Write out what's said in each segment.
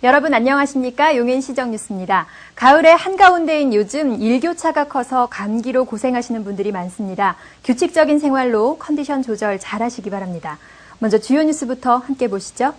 여러분 안녕하십니까? 용인시정뉴스입니다. 가을의 한가운데인 요즘 일교차가 커서 감기로 고생하시는 분들이 많습니다. 규칙적인 생활로 컨디션 조절 잘하시기 바랍니다. 먼저 주요 뉴스부터 함께 보시죠.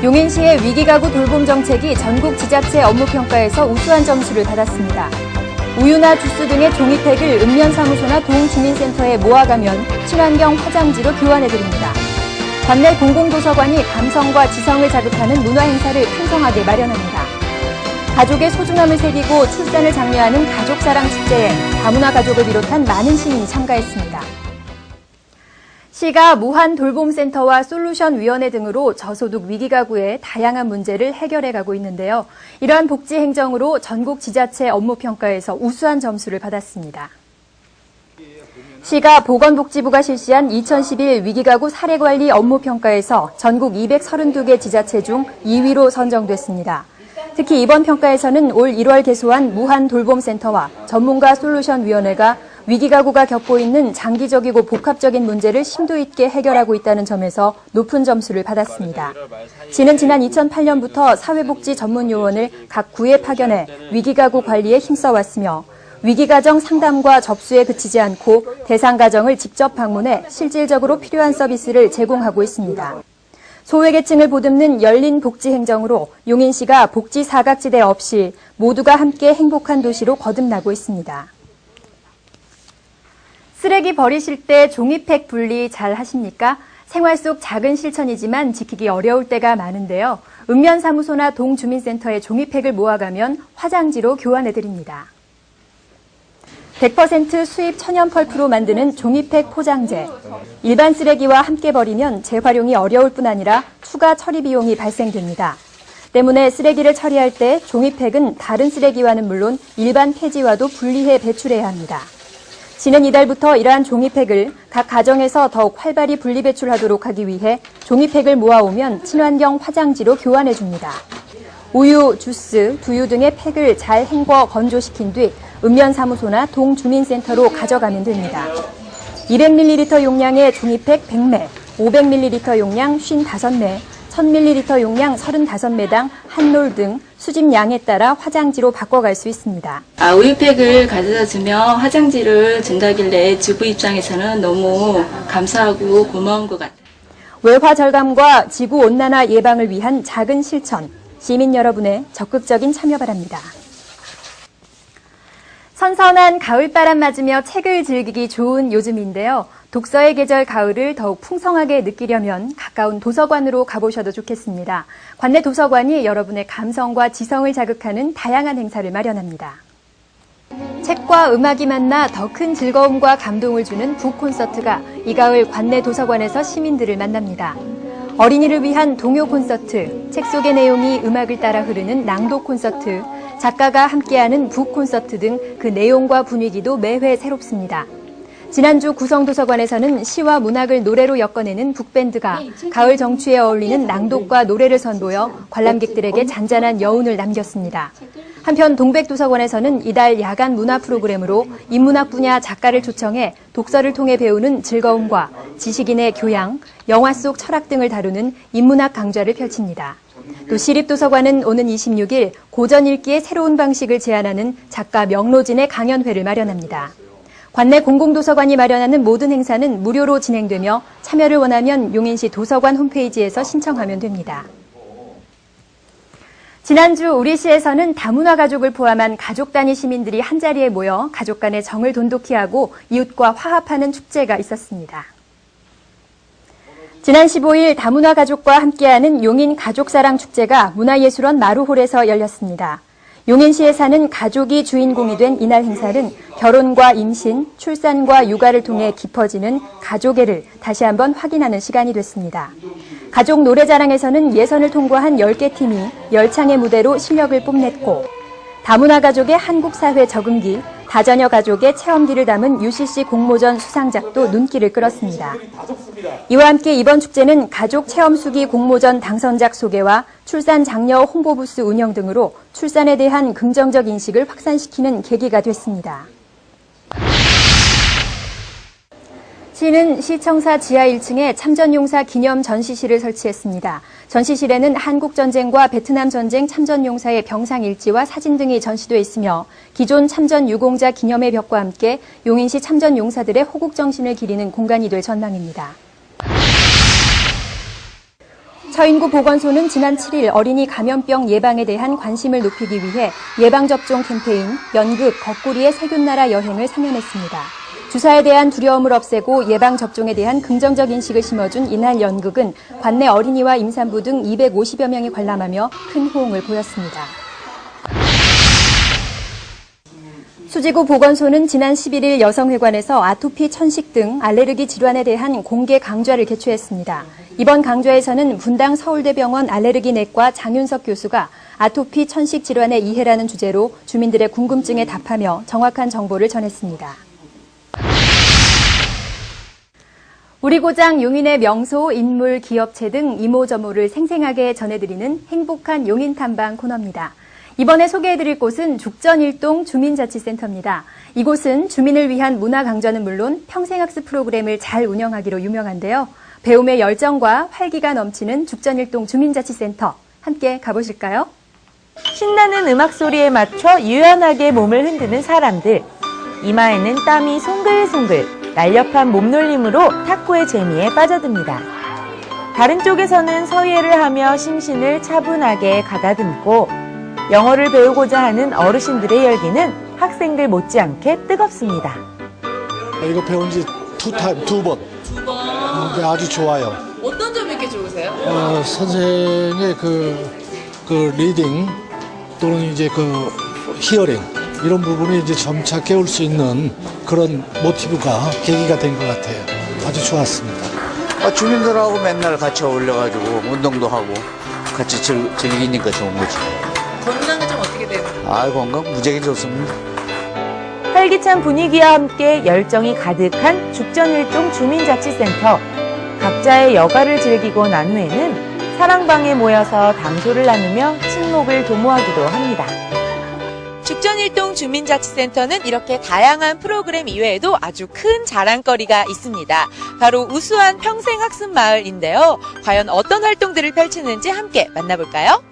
용인시의 위기가구 돌봄 정책이 전국 지자체 업무평가에서 우수한 점수를 받았습니다. 우유나 주스 등의 종이팩을 읍면사무소나 동주민센터에 모아가면 친환경 화장지로 교환해드립니다. 관내 공공도서관이 감성과 지성을 자극하는 문화행사를 풍성하게 마련합니다. 가족의 소중함을 새기고 출산을 장려하는 가족사랑 축제에 다문화 가족을 비롯한 많은 시민이 참가했습니다. 시가 무한돌봄센터와 솔루션위원회 등으로 저소득 위기가구의 다양한 문제를 해결해가고 있는데요. 이러한 복지 행정으로 전국 지자체 업무평가에서 우수한 점수를 받았습니다. 시가 보건복지부가 실시한 2011 위기가구 사례관리 업무평가에서 전국 232개 지자체 중 2위로 선정됐습니다. 특히 이번 평가에서는 올 1월 개소한 무한돌봄센터와 전문가 솔루션위원회가 위기가구가 겪고 있는 장기적이고 복합적인 문제를 심도 있게 해결하고 있다는 점에서 높은 점수를 받았습니다. 시는 지난 2008년부터 사회복지 전문요원을 각 구에 파견해 위기가구 관리에 힘써왔으며 위기가정 상담과 접수에 그치지 않고 대상 가정을 직접 방문해 실질적으로 필요한 서비스를 제공하고 있습니다. 소외계층을 보듬는 열린 복지 행정으로 용인시가 복지 사각지대 없이 모두가 함께 행복한 도시로 거듭나고 있습니다. 쓰레기 버리실 때 종이팩 분리 잘 하십니까? 생활 속 작은 실천이지만 지키기 어려울 때가 많은데요. 읍면사무소나 동주민센터에 종이팩을 모아가면 화장지로 교환해드립니다. 100% 수입 천연 펄프로 만드는 종이팩 포장재. 일반 쓰레기와 함께 버리면 재활용이 어려울 뿐 아니라 추가 처리 비용이 발생됩니다. 때문에 쓰레기를 처리할 때 종이팩은 다른 쓰레기와는 물론 일반 폐지와도 분리해 배출해야 합니다. 시는 이달부터 이러한 종이팩을 각 가정에서 더욱 활발히 분리 배출하도록 하기 위해 종이팩을 모아오면 친환경 화장지로 교환해줍니다. 우유, 주스, 두유 등의 팩을 잘 헹궈 건조시킨 뒤 읍면사무소나 동주민센터로 가져가면 됩니다. 200ml 용량의 종이팩 100매, 500ml 용량 55매, 1000ml 용량 35매당 한 롤 등 수집량에 따라 화장지로 바꿔갈 수 있습니다. 우유팩을 가져다 주면 화장지를 준다길래 주부 입장에서는 너무 감사하고 고마운 것 같아요. 외화 절감과 지구온난화 예방을 위한 작은 실천, 시민 여러분의 적극적인 참여 바랍니다. 선선한 가을바람 맞으며 책을 즐기기 좋은 요즘인데요. 독서의 계절 가을을 더욱 풍성하게 느끼려면 가까운 도서관으로 가보셔도 좋겠습니다. 관내 도서관이 여러분의 감성과 지성을 자극하는 다양한 행사를 마련합니다. 책과 음악이 만나 더 큰 즐거움과 감동을 주는 북콘서트가 이 가을 관내 도서관에서 시민들을 만납니다. 어린이를 위한 동요 콘서트, 책 속의 내용이 음악을 따라 흐르는 낭독 콘서트, 작가가 함께하는 북콘서트 등 그 내용과 분위기도 매회 새롭습니다. 지난주 구성도서관에서는 시와 문학을 노래로 엮어내는 북밴드가 가을 정취에 어울리는 낭독과 노래를 선보여 관람객들에게 잔잔한 여운을 남겼습니다. 한편 동백도서관에서는 이달 야간 문화 프로그램으로 인문학 분야 작가를 초청해 독서를 통해 배우는 즐거움과 지식인의 교양, 영화 속 철학 등을 다루는 인문학 강좌를 펼칩니다. 또 시립도서관은 오는 26일 고전 읽기의 새로운 방식을 제안하는 작가 명로진의 강연회를 마련합니다. 관내 공공도서관이 마련하는 모든 행사는 무료로 진행되며 참여를 원하면 용인시 도서관 홈페이지에서 신청하면 됩니다. 지난주 우리 시에서는 다문화 가족을 포함한 가족 단위 시민들이 한자리에 모여 가족 간의 정을 돈독히 하고 이웃과 화합하는 축제가 있었습니다. 지난 15일 다문화 가족과 함께하는 용인 가족사랑 축제가 문화예술원 마루홀에서 열렸습니다. 용인시에 사는 가족이 주인공이 된 이날 행사는 결혼과 임신, 출산과 육아를 통해 깊어지는 가족애를 다시 한번 확인하는 시간이 됐습니다. 가족 노래자랑에서는 예선을 통과한 10개 팀이 열창의 무대로 실력을 뽐냈고 다문화 가족의 한국 사회 적응기, 다자녀 가족의 체험기를 담은 UCC 공모전 수상작도 눈길을 끌었습니다. 이와 함께 이번 축제는 가족 체험수기 공모전 당선작 소개와 출산 장려 홍보부스 운영 등으로 출산에 대한 긍정적 인식을 확산시키는 계기가 됐습니다. 시는 시청사 지하 1층에 참전용사 기념 전시실을 설치했습니다. 전시실에는 한국전쟁과 베트남전쟁 참전용사의 병상 일지와 사진 등이 전시돼 있으며 기존 참전 유공자 기념의 벽과 함께 용인시 참전용사들의 호국정신을 기리는 공간이 될 전망입니다. 처인구 보건소는 지난 7일 어린이 감염병 예방에 대한 관심을 높이기 위해 예방접종 캠페인 연극 거꾸리의 세균나라 여행을 상연했습니다. 주사에 대한 두려움을 없애고 예방접종에 대한 긍정적 인식을 심어준 이날 연극은 관내 어린이와 임산부 등 250여 명이 관람하며 큰 호응을 보였습니다. 수지구 보건소는 지난 11일 여성회관에서 아토피, 천식 등 알레르기 질환에 대한 공개 강좌를 개최했습니다. 이번 강좌에서는 분당 서울대병원 알레르기내과 장윤석 교수가 아토피, 천식 질환의 이해라는 주제로 주민들의 궁금증에 답하며 정확한 정보를 전했습니다. 우리 고장 용인의 명소, 인물, 기업체 등 이모저모를 생생하게 전해드리는 행복한 용인 탐방 코너입니다. 이번에 소개해드릴 곳은 죽전일동 주민자치센터입니다. 이곳은 주민을 위한 문화 강좌는 물론 평생학습 프로그램을 잘 운영하기로 유명한데요. 배움의 열정과 활기가 넘치는 죽전일동 주민자치센터 함께 가보실까요? 신나는 음악 소리에 맞춰 유연하게 몸을 흔드는 사람들. 이마에는 땀이 송글송글. 날렵한 몸놀림으로 탁구의 재미에 빠져듭니다. 다른 쪽에서는 서예를 하며 심신을 차분하게 가다듬고 영어를 배우고자 하는 어르신들의 열기는 학생들 못지않게 뜨겁습니다. 이거 배운 지 두 번. 네, 아주 좋아요. 어떤 점이 이렇게 좋으세요? 선생의 그 리딩 또는 이제 그 히어링 이런 부분이 이제 점차 깨울 수 있는 그런 모티브가 계기가 된 것 같아요. 아주 좋았습니다. 주민들하고 맨날 같이 어울려가지고 운동도 하고 같이 즐기니까 좋은 거지. 건강은 좀 어떻게 돼요? 건강 무지하게 좋습니다. 활기찬 분위기와 함께 열정이 가득한 죽전일동 주민자치센터. 각자의 여가를 즐기고 난 후에는 사랑방에 모여서 담소를 나누며 친목을 도모하기도 합니다. 죽전일동 주민자치센터는 이렇게 다양한 프로그램 이외에도 아주 큰 자랑거리가 있습니다. 바로 우수한 평생학습마을인데요. 과연 어떤 활동들을 펼치는지 함께 만나볼까요?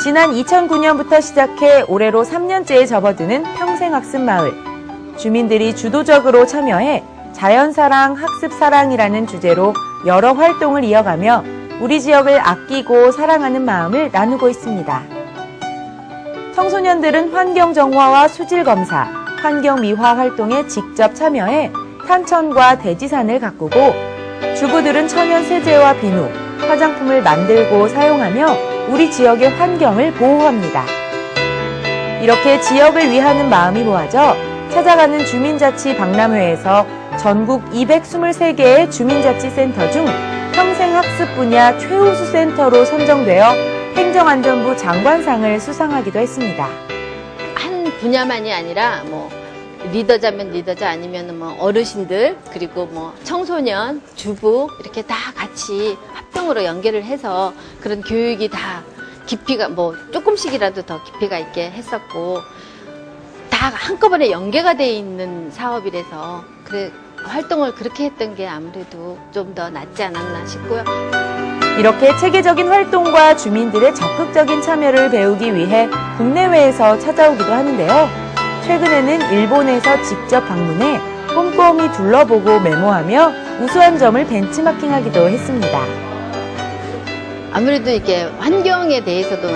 지난 2009년부터 시작해 올해로 3년째에 접어드는 평생학습마을. 주민들이 주도적으로 참여해 자연사랑, 학습사랑이라는 주제로 여러 활동을 이어가며 우리 지역을 아끼고 사랑하는 마음을 나누고 있습니다. 청소년들은 환경정화와 수질검사, 환경미화 활동에 직접 참여해 탄천과 대지산을 가꾸고 주부들은 천연 세제와 비누, 화장품을 만들고 사용하며 우리 지역의 환경을 보호합니다. 이렇게 지역을 위하는 마음이 모아져 찾아가는 주민자치 박람회에서 전국 223개의 주민자치센터 중 평생학습 분야 최우수 센터로 선정되어 행정안전부 장관상을 수상하기도 했습니다. 한 분야만이 아니라 리더자면 리더자 아니면 어르신들 그리고 청소년, 주부 이렇게 다 같이 합동으로 연계를 해서 그런 교육이 다 깊이가 조금씩이라도 더 깊이가 있게 했었고 다 한꺼번에 연계가 돼 있는 사업이라서 활동을 그렇게 했던 게 아무래도 좀 더 낫지 않았나 싶고요. 이렇게 체계적인 활동과 주민들의 적극적인 참여를 배우기 위해 국내외에서 찾아오기도 하는데요. 최근에는 일본에서 직접 방문해 꼼꼼히 둘러보고 메모하며 우수한 점을 벤치마킹하기도 했습니다. 아무래도 이게 환경에 대해서도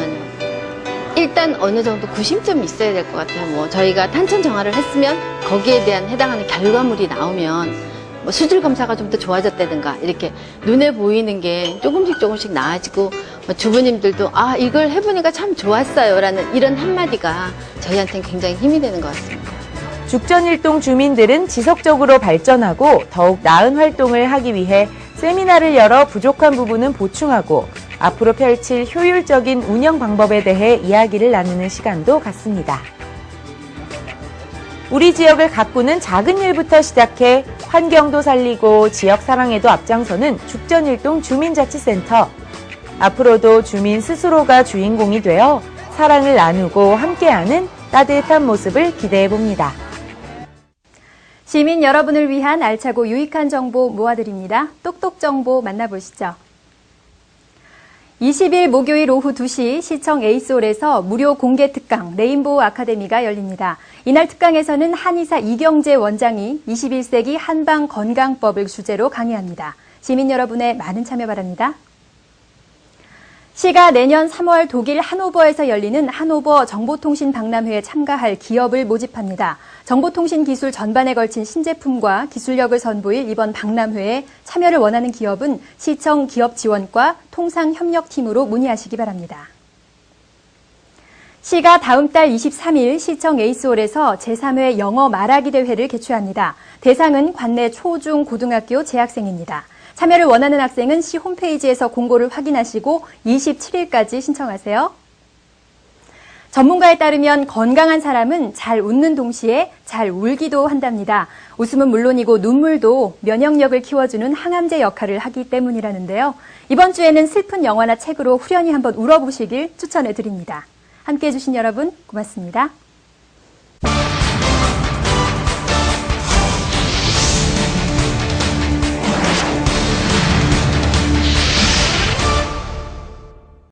일단 어느 정도 구심점이 있어야 될 것 같아요. 저희가 탄천 정화를 했으면 거기에 대한 해당하는 결과물이 나오면 수질 검사가 좀 더 좋아졌다든가 이렇게 눈에 보이는 게 조금씩 나아지고 주부님들도 이걸 해보니까 참 좋았어요 라는 이런 한마디가 저희한테는 굉장히 힘이 되는 것 같습니다. 죽전일동 주민들은 지속적으로 발전하고 더욱 나은 활동을 하기 위해 세미나를 열어 부족한 부분은 보충하고 앞으로 펼칠 효율적인 운영 방법에 대해 이야기를 나누는 시간도 갖습니다. 우리 지역을 가꾸는 작은 일부터 시작해 환경도 살리고 지역 사랑에도 앞장서는 죽전일동 주민자치센터. 앞으로도 주민 스스로가 주인공이 되어 사랑을 나누고 함께하는 따뜻한 모습을 기대해 봅니다. 시민 여러분을 위한 알차고 유익한 정보 모아드립니다. 똑똑 정보 만나보시죠. 20일 목요일 오후 2시 시청 에이스홀에서 무료 공개 특강 레인보우 아카데미가 열립니다. 이날 특강에서는 한의사 이경재 원장이 21세기 한방 건강법을 주제로 강의합니다. 시민 여러분의 많은 참여 바랍니다. 시가 내년 3월 독일 하노버에서 열리는 하노버 정보통신 박람회에 참가할 기업을 모집합니다. 정보통신 기술 전반에 걸친 신제품과 기술력을 선보일 이번 박람회에 참여를 원하는 기업은 시청 기업지원과 통상협력팀으로 문의하시기 바랍니다. 시가 다음 달 23일 시청 에이스홀에서 제3회 영어 말하기 대회를 개최합니다. 대상은 관내 초, 중, 고등학교 재학생입니다. 참여를 원하는 학생은 시 홈페이지에서 공고를 확인하시고 27일까지 신청하세요. 전문가에 따르면 건강한 사람은 잘 웃는 동시에 잘 울기도 한답니다. 웃음은 물론이고 눈물도 면역력을 키워주는 항암제 역할을 하기 때문이라는데요. 이번 주에는 슬픈 영화나 책으로 후련히 한번 울어보시길 추천해드립니다. 함께해 주신 여러분 고맙습니다.